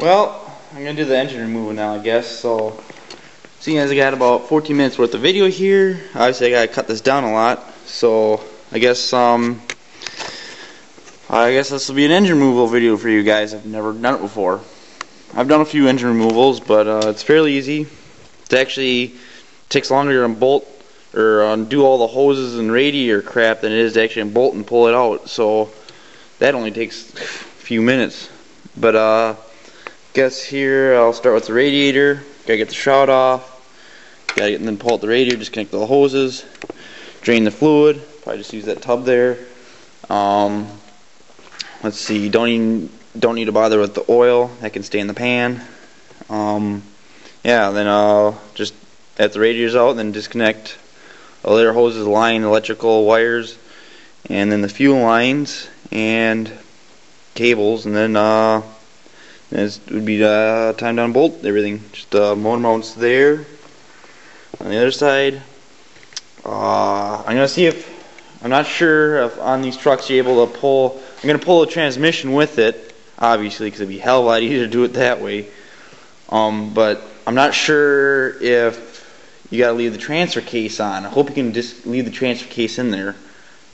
Well, I'm gonna do the engine removal now, I guess. So, seeing as I got about 14 minutes worth of video here, obviously I gotta cut this down a lot. So, I guess this will be an engine removal video for you guys. I've never done it before. I've done a few engine removals, but it's fairly easy. It actually takes longer to bolt or do all the hoses and radiator crap than it is to actually bolt and pull it out. So that only takes a few minutes. But guess here I'll start with the radiator. Gotta get the shroud off. Gotta get and then pull out the radiator. Disconnect the hoses. Drain the fluid. Probably just use that tub there. Let's see. Don't need to bother with the oil. That can stay in the pan. Yeah. Then just at the radiator's out, then disconnect all their hoses, line, electrical wires, and then the fuel lines and cables, and then it would be time to unbolt everything. Just motor mounts there. On the other side, I'm gonna see if I'm not sure if on these trucks you're able to pull. I'm gonna pull the transmission with it, obviously, because it'd be hell of a lot easier to do it that way. But I'm not sure if you gotta leave the transfer case on. I hope you can just leave the transfer case in there,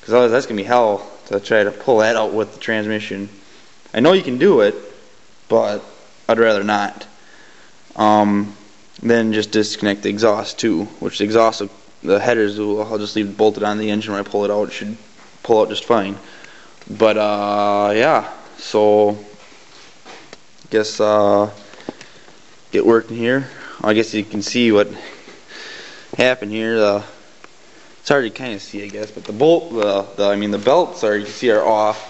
because otherwise that's gonna be hell to try to pull that out with the transmission. I know you can do it, but I'd rather not. Then just disconnect the exhaust too, which the exhaust, the headers, I'll just leave it bolted on the engine when I pull it out. It should pull out just fine. But yeah, so I guess get working here. I guess you can see what happened here. It's hard to kind of see, I guess, but the bolt, the belts are, you can see, are off.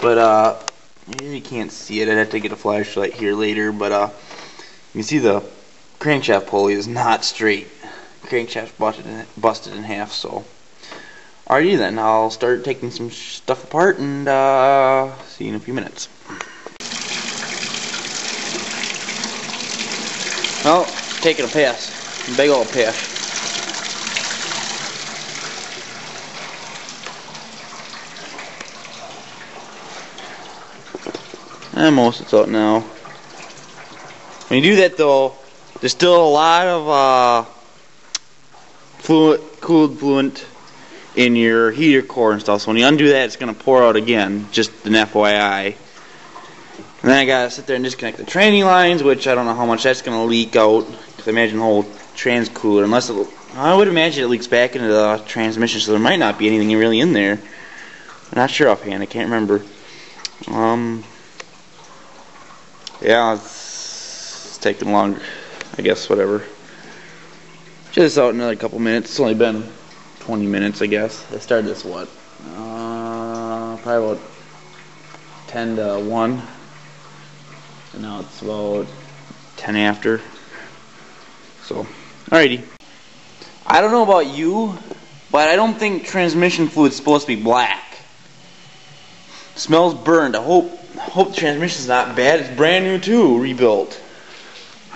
But you can't see it. I'd have to get a flashlight here later. But you can see the crankshaft pulley is not straight. Crankshaft busted in half. So, alrighty then, I'll start taking some stuff apart and see you in a few minutes. Well, taking a pass, big old pass. And most it's out now. When you do that though, there's still a lot of cooled fluid in your heater core and stuff. So when you undo that, it's going to pour out again. Just an FYI. And then I gotta sit there and disconnect the training lines, which I don't know how much that's going to leak out. Because I imagine the whole trans cooler, unless I would imagine it leaks back into the transmission, so there might not be anything really in there. I'm not sure offhand. I can't remember. Yeah, it's taking longer. I guess whatever. Just out another couple minutes. It's only been 20 minutes, I guess. I started this probably about 10 to 1. And now it's about 10 after. So, alrighty. I don't know about you, but I don't think transmission fluid's supposed to be black. It smells burned. I hope the transmission's not bad. It's brand new too, rebuilt.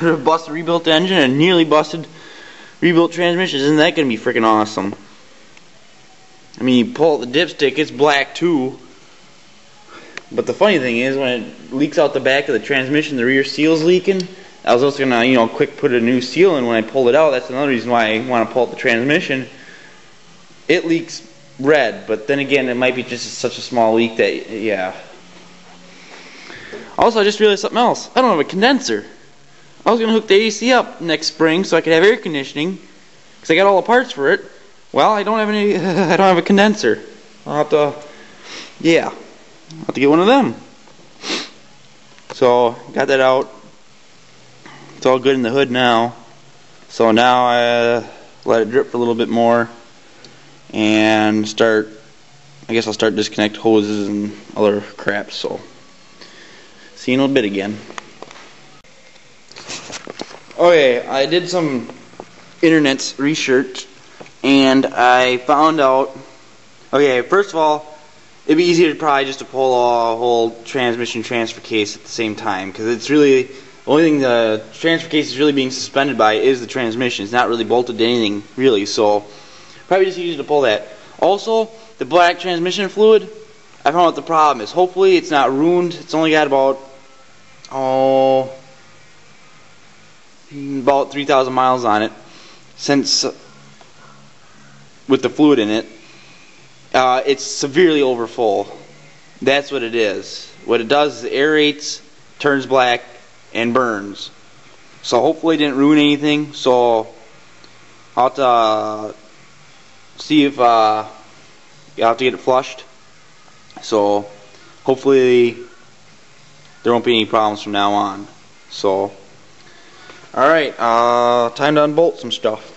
Rebuilt the engine and nearly busted rebuilt transmission. Isn't that gonna be freaking awesome? I mean, you pull out the dipstick, it's black too. But the funny thing is, when it leaks out the back of the transmission, the rear seal's leaking. I was also gonna, quick put a new seal in when I pulled it out. That's another reason why I want to pull out the transmission. It leaks red, but then again, it might be just such a small leak that, yeah. Also, I just realized something else. I don't have a condenser. I was gonna hook the AC up next spring so I could have air conditioning, because I got all the parts for it. Well, I don't have any. I don't have a condenser. I'll have to. Yeah, I'll have to get one of them. So got that out. It's all good in the hood now. So now I let it drip for a little bit more and start. I guess I'll start disconnect hoses and other crap. So see you in a little bit again. Okay, I did some internet research and I found out. Okay, first of all, it'd be easier probably just to pull a whole transmission transfer case at the same time, because it's really the only thing the transfer case is really being suspended by is the transmission. It's not really bolted to anything really, so probably just easier to pull that. Also, the black transmission fluid, I found out what the problem is. Hopefully it's not ruined. It's only got about about 3,000 miles on it since with the fluid in it. It's severely overfull. That's what it is. What it does is it aerates, turns black, and burns. So hopefully it didn't ruin anything. So I'll have to see if you'll have to get it flushed. So hopefully there won't be any problems from now on. So alright, time to unbolt some stuff.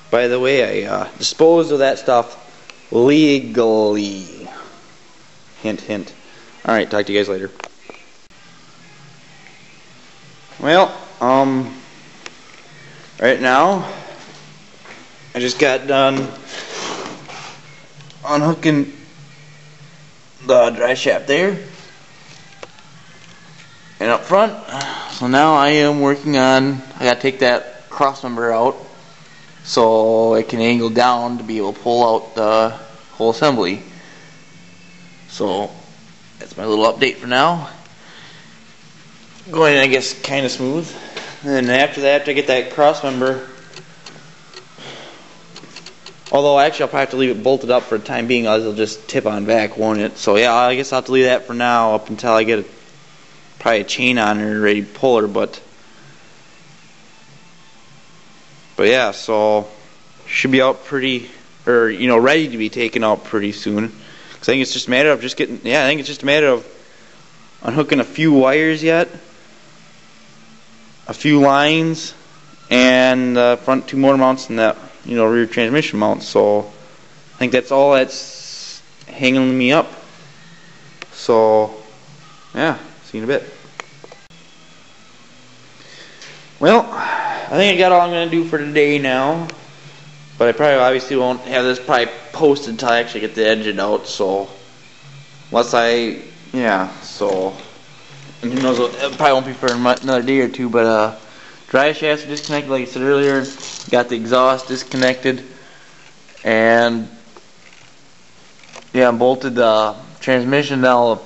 By the way, I disposed of that stuff legally. Hint, hint. Alright, talk to you guys later. Well, right now, I just got done unhooking the dry shaft there and up front. So now I am working on, I gotta take that cross member out so it can angle down to be able to pull out the whole assembly. So that's my little update for now. Going, I guess, kind of smooth. And then after that, after I get that cross member, although actually I'll probably have to leave it bolted up for the time being, otherwise it'll just tip on back, won't it? So yeah, I guess I'll have to leave that for now up until I get probably a chain on her ready to pull her. But yeah, so should be out pretty, or ready to be taken out pretty soon. Because I think it's just a matter of just getting, I think it's just a matter of unhooking a few wires yet, a few lines, and the front two motor mounts and that rear transmission mount. So I think that's all that's hanging me up. So yeah, see you in a bit. Well, I think I got all I'm going to do for today now. But I probably obviously won't have this probably posted until I actually get the engine out. So unless so, and who knows, it probably won't be for another day or two. But dry shafts are disconnected, like I said earlier. Got the exhaust disconnected, and yeah, I bolted the transmission. Now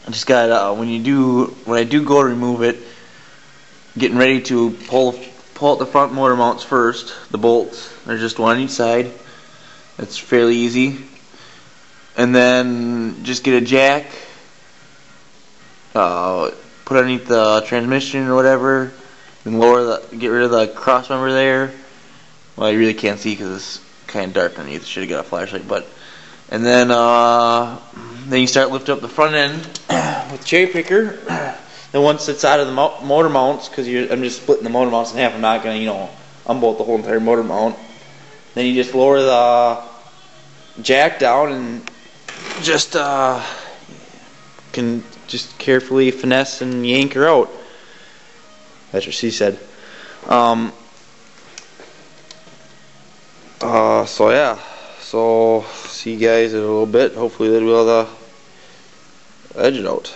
I just got when I do go to remove it, getting ready to pull out the front motor mounts first. The bolts, there's just one on each side. That's fairly easy. And then just get a jack, put underneath the transmission or whatever, and get rid of the cross member there. Well, you really can't see because it's kind of dark underneath. Should have got a flashlight, and then you start lifting up the front end with the cherry picker. Then once it's out of the motor mounts, because I'm just splitting the motor mounts in half. I'm not going to unbolt the whole entire motor mount. Then you just lower the jack down and just can just carefully finesse and yank her out. That's what she said. So yeah. So see you guys in a little bit. Hopefully they'll be able to edge it out.